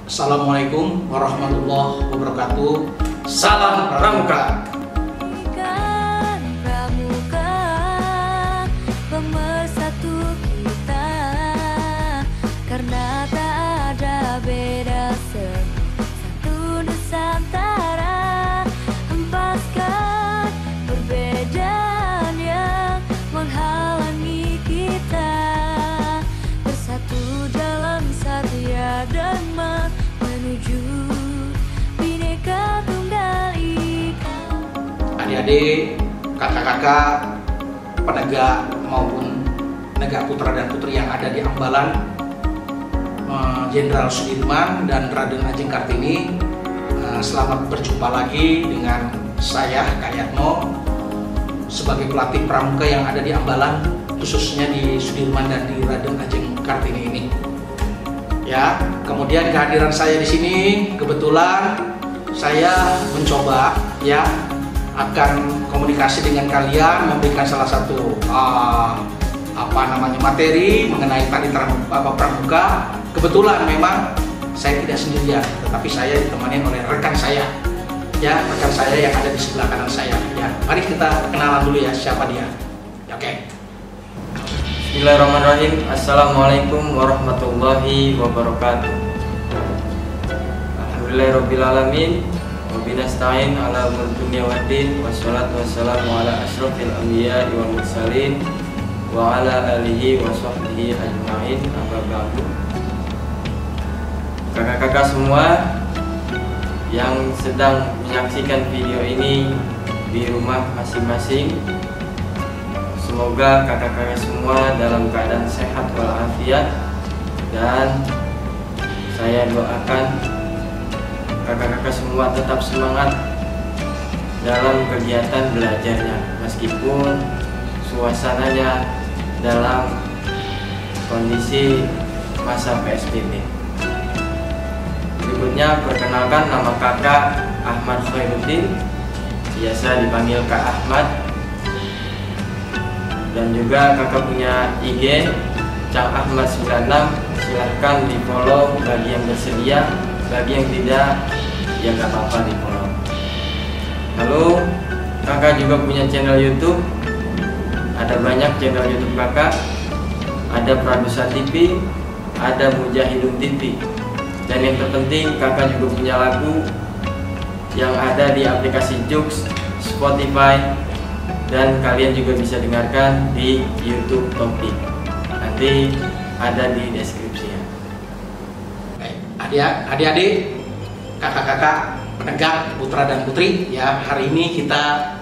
Assalamualaikum warahmatullahi wabarakatuh. Salam Pramuka. Pramuka, pemersatu kita, karena tak ada beda satu Nusantara. Hempaskan perbedaan yang menghalangi kita, bersatu dalam satya dharma menuju Bhinneka Tunggal Ika. Adik-adik, kakak-kakak, penegak maupun penegak putra dan putri yang ada di Ambalan, Jenderal Sudirman dan Raden Ajeng Kartini, selamat berjumpa lagi dengan saya, Kak Yatmo, sebagai pelatih pramuka yang ada di Ambalan, khususnya di Sudirman dan di Raden Ajeng Kartini ini. Ya, kemudian kehadiran saya di sini kebetulan saya mencoba ya akan komunikasi dengan kalian, memberikan salah satu materi mengenai tari pramuka. Kebetulan memang saya tidak sendirian, tetapi saya ditemani oleh rekan saya, ya rekan saya yang ada di sebelah kanan saya. Ya, mari kita kenalan dulu ya siapa dia. Ya, oke. Bismillahirrahmanirrahim. Assalamualaikum warahmatullahi wabarakatuh. Alhamdulillahirrabbilalamin. Wabinasta'in ala umur dunia waddin. Wassalatu wassalamu ala ashrafil anbiya wal mursalin wa ala alihi wa sahbihi ajma'in. Amma ba'du. Kakak-kakak semua yang sedang menyaksikan video ini di rumah masing-masing, semoga kakak-kakak semua dalam keadaan sehat walafiat, dan saya doakan kakak-kakak semua tetap semangat dalam kegiatan belajarnya meskipun suasananya dalam kondisi masa PSBB. Berikutnya perkenalkan, nama kakak Ahmad Khairuddin, biasa dipanggil Kak Ahmad. Dan juga kakak punya IG Cang Ahmad 96, silahkan di follow bagi yang bersedia, bagi yang tidak ya gak apa-apa di follow. Lalu kakak juga punya channel YouTube, ada banyak channel YouTube kakak, ada Pradusa TV, ada Mujahidun TV, dan yang terpenting kakak juga punya lagu yang ada di aplikasi Joox, Spotify, dan kalian juga bisa dengarkan di YouTube Topik. Nanti ada di deskripsi ya. Adik-adik, kakak-kakak, penegak putra dan putri, ya hari ini kita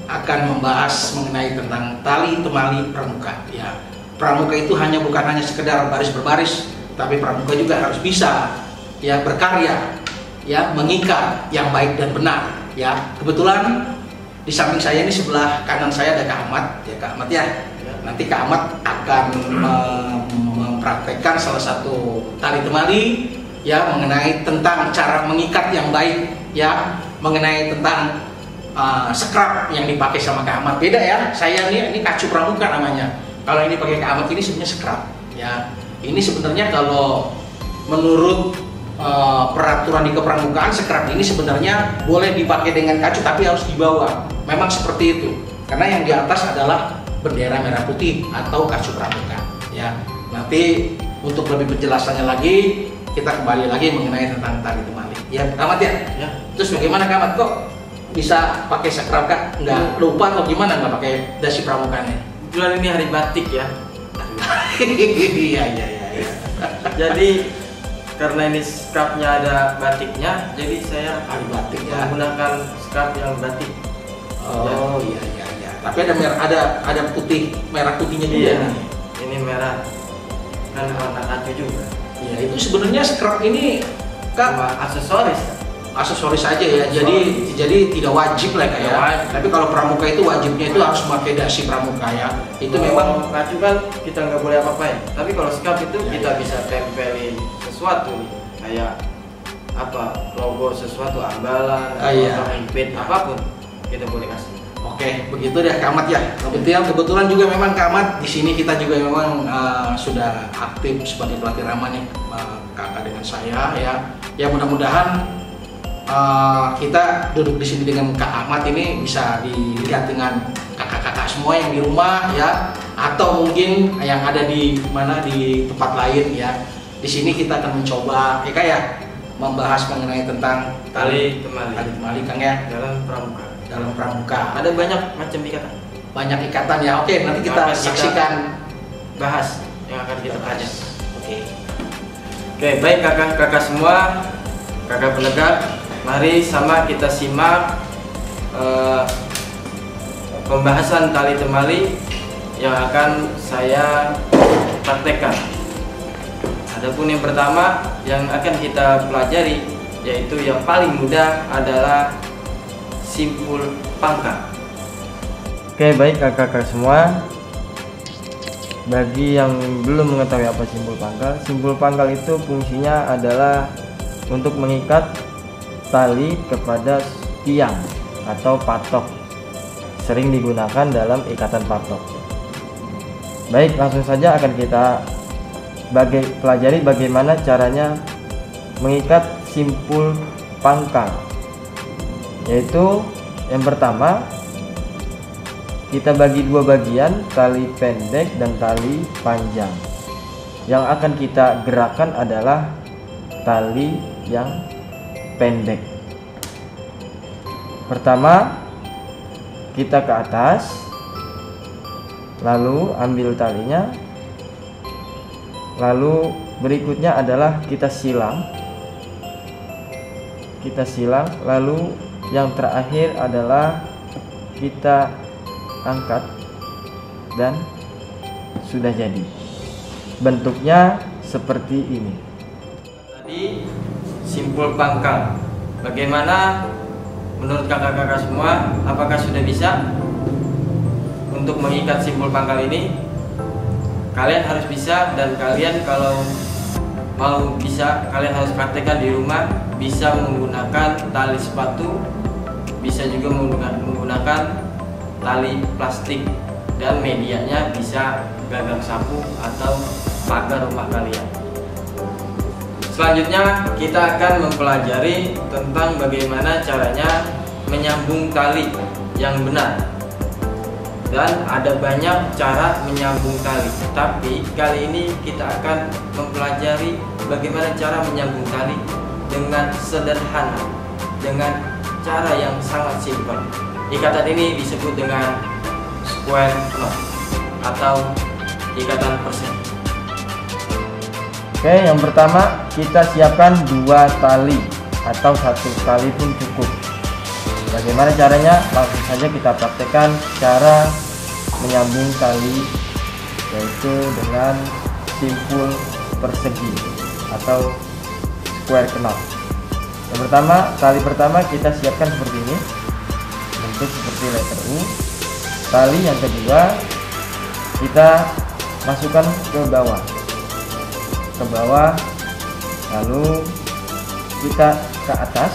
akan membahas mengenai tentang tali temali pramuka. Ya, pramuka itu bukan hanya sekedar baris berbaris, tapi pramuka juga harus bisa ya berkarya, ya mengikat yang baik dan benar. Ya, kebetulan di samping saya ini sebelah kanan saya ada Kak Ahmad, ya Kak Ahmad ya. Nanti Kak Ahmad akan mempraktekkan salah satu tali temali ya mengenai tentang cara mengikat yang baik, ya mengenai tentang scrap yang dipakai sama Kak Ahmad. Beda ya, saya ini kacu pramuka namanya. Kalau ini pakai Kak Ahmad ini sebenarnya scrap. Ya, ini sebenarnya kalau menurut peraturan di kepramukaan, scrap ini sebenarnya boleh dipakai dengan kacu tapi harus di bawah. Memang seperti itu. Karena yang di atas adalah bendera merah putih atau kacu pramuka. Ya, nanti untuk lebih penjelasannya lagi kita kembali lagi mengenai tentang tali temali. Ya, Ahmad ya. Ya. Terus bagaimana Ahmad kok bisa pakai scrap Kak? Nggak lupa atau gimana nggak pakai dasi pramukanya? Kebetulan ini hari batik ya. Iya. Jadi karena ini scrapnya ada batiknya, jadi saya hari batik ya. Menggunakan scrap yang batik. Oh iya. Tapi ada putih, merah putihnya juga. Iya. Nih. Ini merah kan warna kacu juga. Iya, itu sebenarnya scrap ini Kak aksesoris saja ya. Jadi tidak wajib lah kayak. Tapi kalau pramuka itu wajibnya itu harus memakai dasi pramuka ya. Itu memang kacu kan kita nggak boleh apa-apain. Tapi kalau scrap itu ya, kita bisa tempelin sesuatu nih, kayak apa, logo sesuatu, Ambalan, atau impit, apapun kita boleh kasih. Oke, begitu deh Kak Ahmad ya. Kebetulan juga memang Kak Ahmad di sini kita juga memang sudah aktif sebagai pelatih rama nih kakak dengan saya ya. Ya mudah-mudahan kita duduk di sini dengan Kak Ahmad ini bisa dilihat dengan kakak-kakak semua yang di rumah ya, atau mungkin yang ada di mana di tempat lain ya. Di sini kita akan mencoba ya membahas mengenai tentang tali temali. Tali temali Kang ya, dalam pramuka. dalam pramuka. Ada banyak macam ikatan. Banyak ikatan ya. Oke, nanti kita saksikan bahas yang akan kita pelajari. Oke, baik kakak-kakak semua, kakak penegak, mari sama kita simak pembahasan tali temali yang akan saya praktekkan. Adapun yang pertama yang akan kita pelajari, yaitu yang paling mudah adalah simpul pangkal. Oke, baik kakak-kakak semua, bagi yang belum mengetahui apa simpul pangkal itu fungsinya adalah untuk mengikat tali kepada tiang atau patok, sering digunakan dalam ikatan patok. Baik, langsung saja akan kita pelajari bagaimana caranya mengikat simpul pangkal. Yaitu yang pertama, kita bagi dua bagian, tali pendek dan tali panjang. Yang akan kita gerakkan adalah tali yang pendek. Pertama, kita ke atas, lalu ambil talinya, lalu berikutnya adalah kita silang, lalu yang terakhir adalah kita angkat dan sudah jadi. Bentuknya seperti ini. Tadi simpul pangkal. Bagaimana menurut kakak-kakak semua? Apakah sudah bisa untuk mengikat simpul pangkal ini? Kalian harus bisa, dan kalian kalau mau bisa, kalian harus praktekkan di rumah. Bisa menggunakan tali sepatu, bisa juga menggunakan tali plastik, dan medianya bisa gagang sapu atau pagar rumah kalian. Selanjutnya kita akan mempelajari tentang bagaimana caranya menyambung tali yang benar. Dan ada banyak cara menyambung tali, tapi kali ini kita akan mempelajari bagaimana cara menyambung tali dengan sederhana, dengan cara yang sangat simpel. Ikatan ini disebut dengan square knot atau ikatan persen. Oke, yang pertama kita siapkan dua tali atau satu tali pun cukup. Bagaimana caranya? Langsung saja kita praktekkan cara menyambung tali, yaitu dengan simpul persegi atau square knot. Yang pertama, tali pertama kita siapkan seperti ini, bentuk seperti letter U. Tali yang kedua kita masukkan ke bawah, lalu kita ke atas,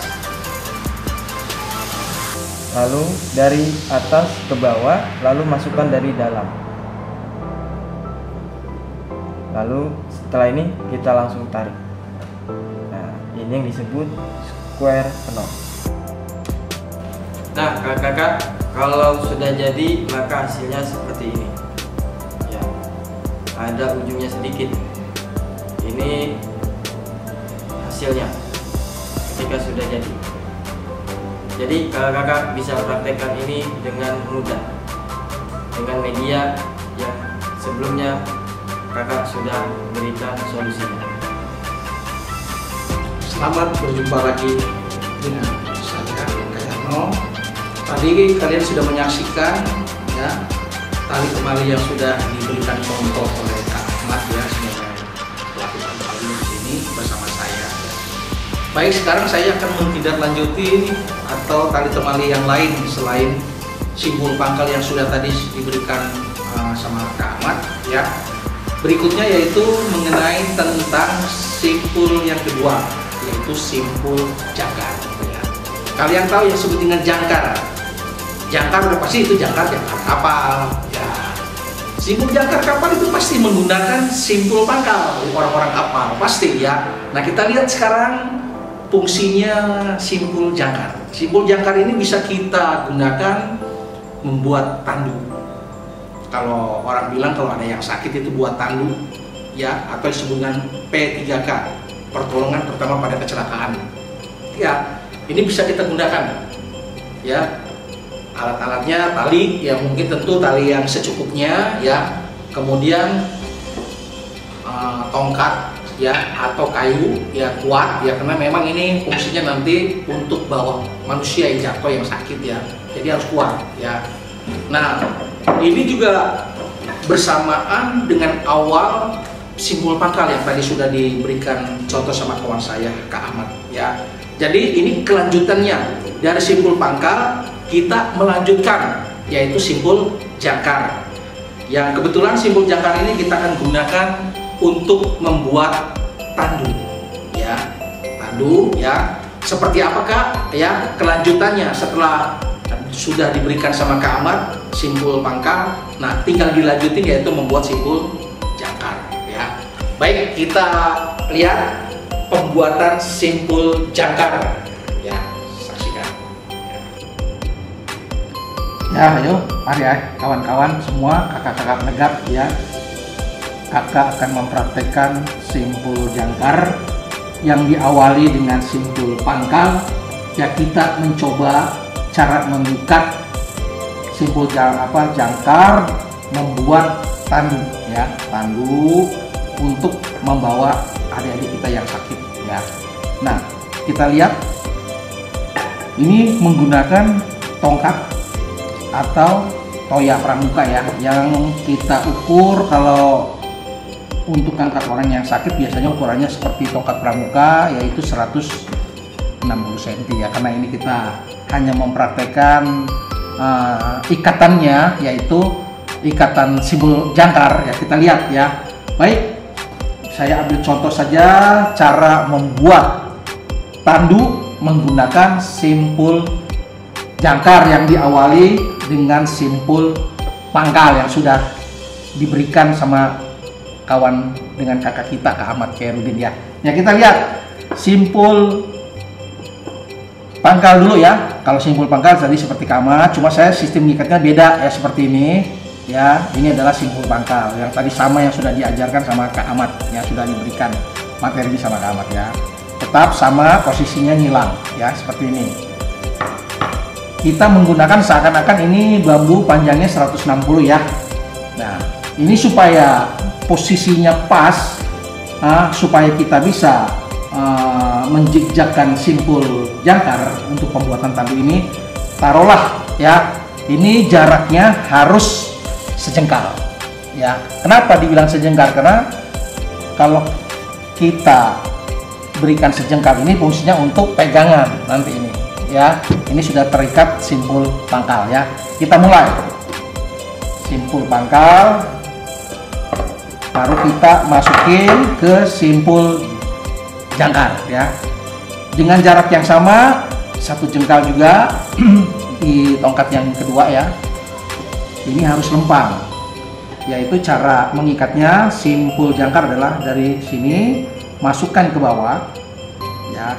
lalu dari atas ke bawah, lalu masukkan dari dalam. Lalu setelah ini kita langsung tarik. Nah, ini yang disebut square knot. Nah, kakak-kakak, kalau sudah jadi maka hasilnya seperti ini. Ya, ada ujungnya sedikit. Ini hasilnya ketika sudah jadi. Jadi kakak-kakak bisa praktekkan ini dengan mudah, dengan media yang sebelumnya kakak sudah berikan solusinya. Selamat berjumpa lagi dengan saya Kak Yarno. Tadi kalian sudah menyaksikan ya tali temali yang sudah diberikan contoh oleh Kak Ahmad ya, sebagai pelaku tali di sini bersama saya. Baik, sekarang saya akan menindaklanjuti atau tali temali yang lain selain simpul pangkal yang sudah tadi diberikan sama Kak Ahmad ya. Berikutnya yaitu mengenai tentang simpul yang kedua, yaitu simpul jangkar ya. Kalian tahu yang disebut dengan jangkar. Jangkar udah pasti itu jangkar kapal ya. Simpul jangkar kapal itu pasti menggunakan simpul pangkal orang-orang kapal pasti ya. Nah, kita lihat sekarang fungsinya simpul jangkar. Simpul jangkar ini bisa kita gunakan membuat tandu. Kalau orang bilang kalau ada yang sakit itu buat tandu, ya, atau disebut dengan P3K, pertolongan pertama pada kecelakaan. Ya, ini bisa kita gunakan. Ya, alat-alatnya tali, ya mungkin tentu tali yang secukupnya, ya. Kemudian tongkat, ya, atau kayu, ya, kuat, ya, karena memang ini fungsinya nanti untuk bawa manusia yang jatuh yang sakit, ya, jadi harus kuat, ya. Nah, ini juga bersamaan dengan awal simpul pangkal yang tadi sudah diberikan contoh sama kawan saya, Kak Ahmad, ya. Jadi ini kelanjutannya dari simpul pangkal kita melanjutkan, yaitu simpul jangkar. Yang kebetulan simpul jangkar ini kita akan gunakan untuk membuat tandu, ya, tandu, ya. Seperti apakah, ya, kelanjutannya setelah sudah diberikan sama Kak Ahmad simpul pangkal, nah tinggal dilanjutin yaitu membuat simpul jangkar, ya. Baik, kita lihat pembuatan simpul jangkar, ya, saksikan. Ya, ayo, mari ya kawan-kawan semua, kakak-kakak penegak, ya. Kakak akan mempraktekkan simpul jangkar yang diawali dengan simpul pangkal. Ya, kita mencoba cara mengikat simpul jangkar membuat tandu, ya, tandu untuk membawa adik-adik kita yang sakit, ya. Nah, kita lihat ini menggunakan tongkat atau toya pramuka, ya, yang kita ukur. Kalau untuk angkat orang yang sakit biasanya ukurannya seperti tongkat pramuka, yaitu 160 cm, ya, karena ini kita hanya mempraktekkan ikatannya, yaitu ikatan simpul jangkar, ya. Kita lihat, ya. Baik, saya ambil contoh saja cara membuat tandu menggunakan simpul jangkar yang diawali dengan simpul pangkal yang sudah diberikan sama kawan dengan kakak kita, Kak Ahmad Khairudin, ya. Ya, kita lihat simpul pangkal dulu, ya. Kalau simpul pangkal tadi seperti Kak Ahmad, cuma saya sistem ngikatnya beda, ya, seperti ini, ya. Ini adalah simpul pangkal yang tadi sama yang sudah diajarkan sama Kak Ahmad, ya, sudah diberikan materi sama Kak Ahmad, ya. Tetap sama posisinya nyilang, ya, seperti ini. Kita menggunakan seakan-akan ini bambu panjangnya 160, ya. Nah, ini supaya posisinya pas, supaya kita bisa menjigjakkan simpul jangkar untuk pembuatan tandu ini, taruhlah, ya, ini jaraknya harus sejengkal, ya. Kenapa dibilang sejengkal? Karena kalau kita berikan sejengkal ini fungsinya untuk pegangan nanti ini, ya. Ini sudah terikat simpul pangkal, ya. Kita mulai simpul pangkal, baru kita masukin ke simpul jangkar, ya, dengan jarak yang sama, 1 jengkal juga di tongkat yang kedua, ya. Ini harus lempang, yaitu cara mengikatnya simpul jangkar adalah dari sini masukkan ke bawah, ya,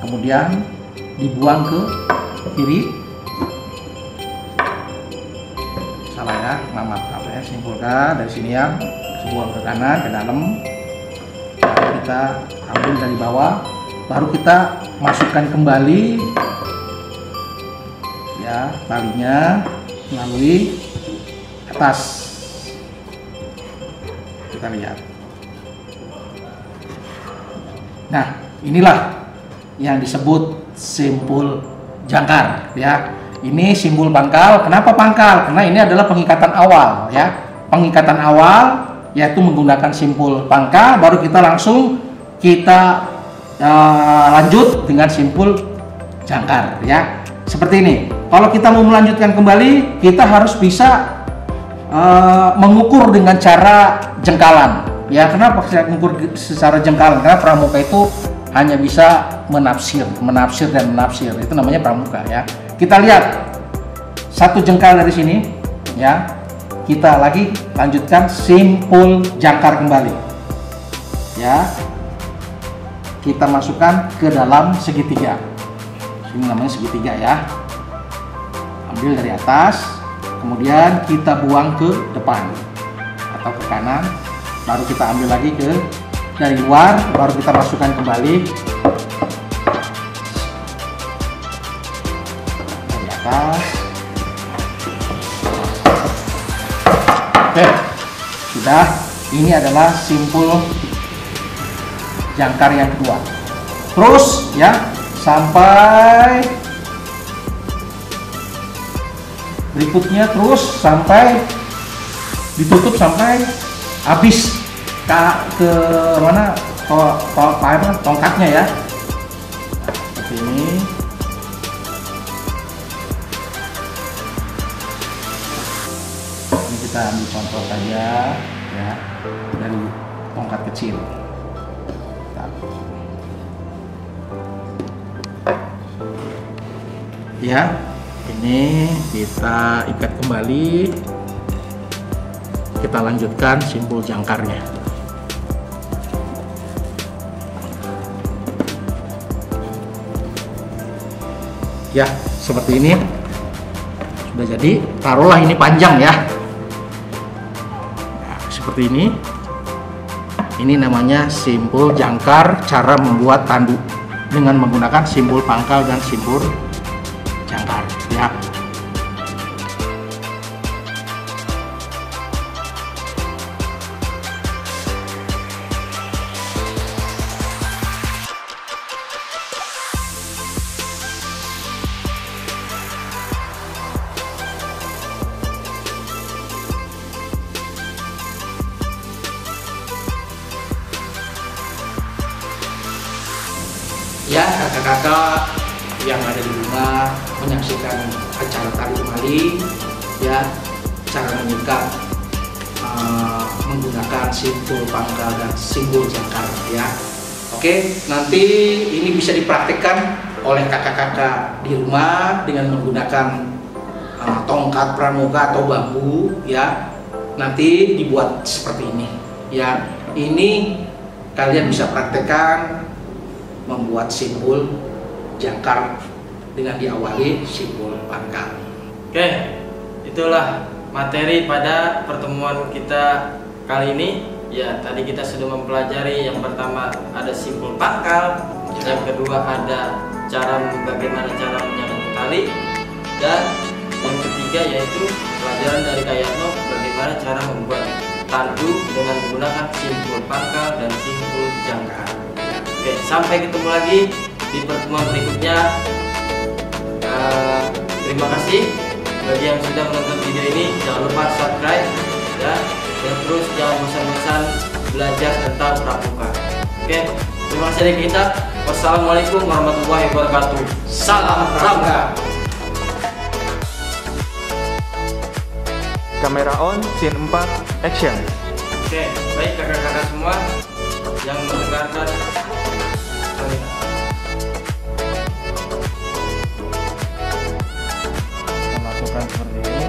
kemudian dibuang ke kiri, salah, ya, maaf, ya, simpulkan dari sini, ya, buang ke kanan, ke dalam. Kita ambil dari bawah, baru kita masukkan kembali, ya, talinya melalui atas. Kita lihat. Nah, inilah yang disebut simpul jangkar, ya. Ini simpul pangkal. Kenapa pangkal? Karena ini adalah pengikatan awal, ya. Pengikatan awal yaitu menggunakan simpul pangkal, baru kita langsung lanjut dengan simpul jangkar, ya. Seperti ini. Kalau kita mau melanjutkan kembali, kita harus bisa mengukur dengan cara jengkalan, ya. Kenapa saya mengukur secara jengkalan? Karena pramuka itu hanya bisa menafsir dan menafsir, itu namanya pramuka, ya. Kita lihat 1 jengkal dari sini, ya. Kita lagi lanjutkan simpul jangkar kembali, ya. kita masukkan ke dalam segitiga. Ini namanya segitiga ya. Ambil dari atas, kemudian kita buang ke depan atau ke kanan, baru kita ambil lagi ke dari luar, baru kita masukkan kembali dari atas. Oke, sudah. Ini adalah simpul jangkar yang kedua. Terus ya sampai berikutnya, terus sampai ditutup sampai habis ke mana tongkatnya ya. Seperti ini. Ini kita ambil contoh saja ya dari tongkat kecil. Ya, ini kita ikat kembali. Kita lanjutkan simpul jangkarnya. Ya, seperti ini. Sudah jadi. Taruhlah ini panjang ya. Nah, seperti ini. Ini namanya simpul jangkar, cara membuat tandu dengan menggunakan simpul pangkal dan simpul jangkar ya. Ya, kakak-kakak yang ada di rumah menyaksikan acara tari temali ya, cara mengikat menggunakan simpul pangkal dan simpul jangkar ya. Oke, nanti ini bisa dipraktikkan oleh kakak-kakak di rumah dengan menggunakan tongkat pramuka atau bambu ya. Nanti dibuat seperti ini ya. Ini kalian bisa praktekkan membuat simpul jangkar dengan diawali simpul pangkal. Oke, itulah materi pada pertemuan kita kali ini. Ya, tadi kita sudah mempelajari yang pertama ada simpul pangkal, yang kedua ada bagaimana cara menyambung tali, dan yang ketiga yaitu pelajaran dari Kak Yatno bagaimana cara membuat tandu dengan menggunakan simpul pangkal dan simpul jangkar. Oke, sampai ketemu lagi di pertemuan berikutnya. Terima kasih bagi yang sudah menonton video ini. Jangan lupa subscribe ya, dan terus jangan bosan-bosan belajar tentang pramuka. Oke, terima kasih dari kita. Wassalamualaikum warahmatullahi wabarakatuh. Salam pramuka. Kamera on, scene 4, action. Oke, baik kakak-kakak semua yang mendengarkan. Masukkan seperti ini.